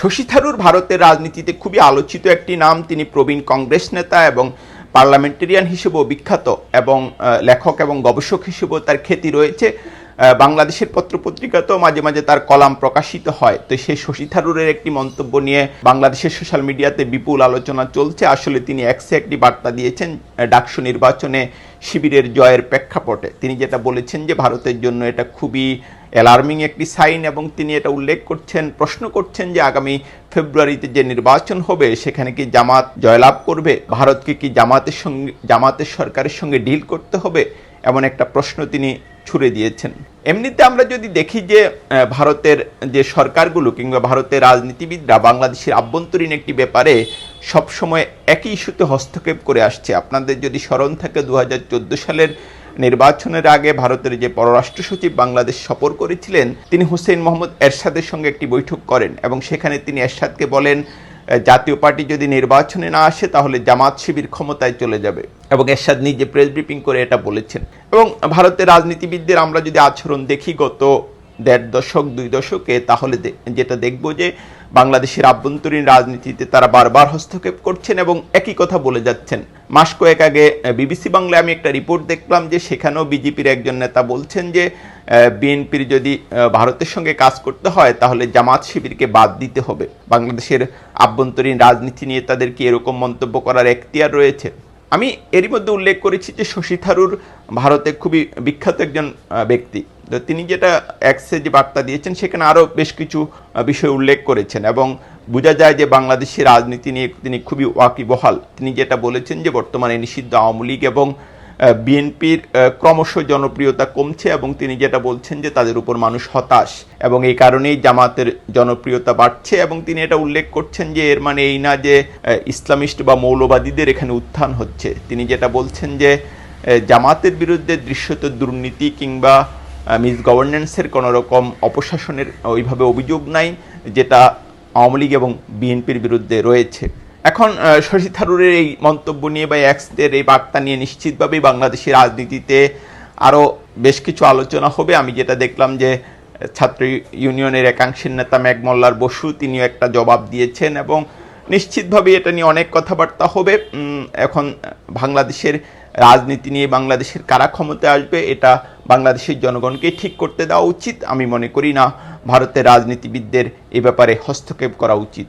শশী থারুর ভারতের রাজনীতিতে খুবই আলোচিত একটি নাম। তিনি প্রবীণ কংগ্রেস নেতা এবং পার্লামেন্টেরিয়ান হিসেবেও বিখ্যাত এবং লেখক এবং গবেষক হিসেবেও তার খ্যাতি রয়েছে। বাংলাদেশের পত্রপত্রিকাতেও মাঝে মাঝে তার কলাম প্রকাশিত হয়। তো সেই শশী থারুরের একটি মন্তব্য নিয়ে বাংলাদেশের সোশ্যাল মিডিয়াতে বিপুল আলোচনা চলছে। আসলে তিনি এক্সে একটি বার্তা দিয়েছেন ডাকসু নির্বাচনে শিবিরের জয়ের প্রেক্ষাপটে। তিনি যেটা বলেছেন যে ভারতের জন্য এটা খুবই অ্যালার্মিং একটি সাইন এবং তিনি এটা উল্লেখ করছেন, প্রশ্ন করছেন যে আগামী ফেব্রুয়ারিতে যে নির্বাচন হবে সেখানে কি জামাত জয়লাভ করবে, ভারতকে কি জামাতের সরকারের সঙ্গে ডিল করতে হবে, এমন একটা প্রশ্ন তিনি ছুড়ে দিয়েছেন। এমনিতে আমরা যদি দেখি যে ভারতের যে সরকারগুলো কিংবা ভারতের রাজনীতিবিদরা বাংলাদেশের আভ্যন্তরীণ একটি ব্যাপারে সবসময় একই ইস্যুতে হস্তক্ষেপ করে আসছে। আপনাদের যদি স্মরণ থাকে 2014 সালের নির্বাচনের আগে ভারতের যে পররাষ্ট্র সচিব বাংলাদেশ সফর করেছিলেন, তিনি হুসেইন মোহাম্মদ এরশাদের সঙ্গে একটি বৈঠক করেন এবং সেখানে তিনি এরশাদকে বলেন জাতীয় পার্টি যদি নির্বাচনে না আসে তাহলে জামাত শিবির ক্ষমতায় চলে যাবে এবং এরশাদ নিজে প্রেস ব্রিফিং করে এটা বলেছেন। এবং ভারতের রাজনীতিবিদদের আমরা যদি আচরণ দেখি গত 1.5 দশক 2 দশকে, তাহলে যেটা দেখব যে বাংলাদেশের আভ্যন্তরীণ রাজনীতিতে তারা বারবার হস্তক্ষেপ করছেন এবং একই কথা বলে যাচ্ছেন। মাস কয়েক আগে বিবিসি বাংলায় আমি একটা রিপোর্ট দেখলাম যে সেখানেও বিজেপির একজন নেতা বলছেন যে বিএনপির যদি ভারতের সঙ্গে কাজ করতে হয় তাহলে জামাত শিবিরকে বাদ দিতে হবে। বাংলাদেশের আভ্যন্তরীণ রাজনীতি নিয়ে তাদের কি এরকম মন্তব্য করার এখতিয়ার রয়েছে? আমি এরই মধ্যে উল্লেখ করেছি যে শশী থারুর ভারতে খুবই বিখ্যাত একজন ব্যক্তি। তিনি যেটা এক্সে যে বার্তা দিয়েছেন সেখানে আরও বেশ কিছু বিষয় উল্লেখ করেছেন এবং বোঝা যায় যে বাংলাদেশের রাজনীতি নিয়ে তিনি খুবই ওয়াকিবহাল। তিনি যেটা বলেছেন যে বর্তমানে নিষিদ্ধ আওয়ামী লীগ এবং বিএনপির ক্রমশ জনপ্রিয়তা কমছে এবং তিনি যেটা বলছেন যে তাদের উপর মানুষ হতাশ এবং এই কারণেই জামাতের জনপ্রিয়তা বাড়ছে এবং তিনি এটা উল্লেখ করছেন যে এর মানে এই না যে ইসলামিস্ট বা মৌলবাদীদের এখানে উত্থান হচ্ছে। তিনি যেটা বলছেন যে জামাতের বিরুদ্ধে দৃশ্যত দুর্নীতি কিংবা মিসগভর্নেন্সের কোনো রকম অপশাসনের ওইভাবে অভিযোগ নাই যেটা আওয়ামী লীগ এবং বিএনপির বিরুদ্ধে রয়েছে। এখন শশী থারুরের এই মন্তব্য নিয়ে বা এক্সদের এই বার্তা নিয়ে নিশ্চিতভাবেই বাংলাদেশের রাজনীতিতে আরও বেশ কিছু আলোচনা হবে। আমি যেটা দেখলাম যে ছাত্র ইউনিয়নের একাংশের নেতা মেঘমল্লার বসু তিনিও একটা জবাব দিয়েছেন এবং নিশ্চিতভাবে এটা নিয়ে অনেক কথাবার্তা হবে। এখন বাংলাদেশের রাজনীতি নিয়ে বাংলাদেশের কারা ক্ষমতায় আসবে এটা বাংলাদেশের জনগণকে ঠিক করতে দেওয়া উচিত। আমি মনে করি না ভারতের রাজনীতিবিদদের এ ব্যাপারে হস্তক্ষেপ করা উচিত।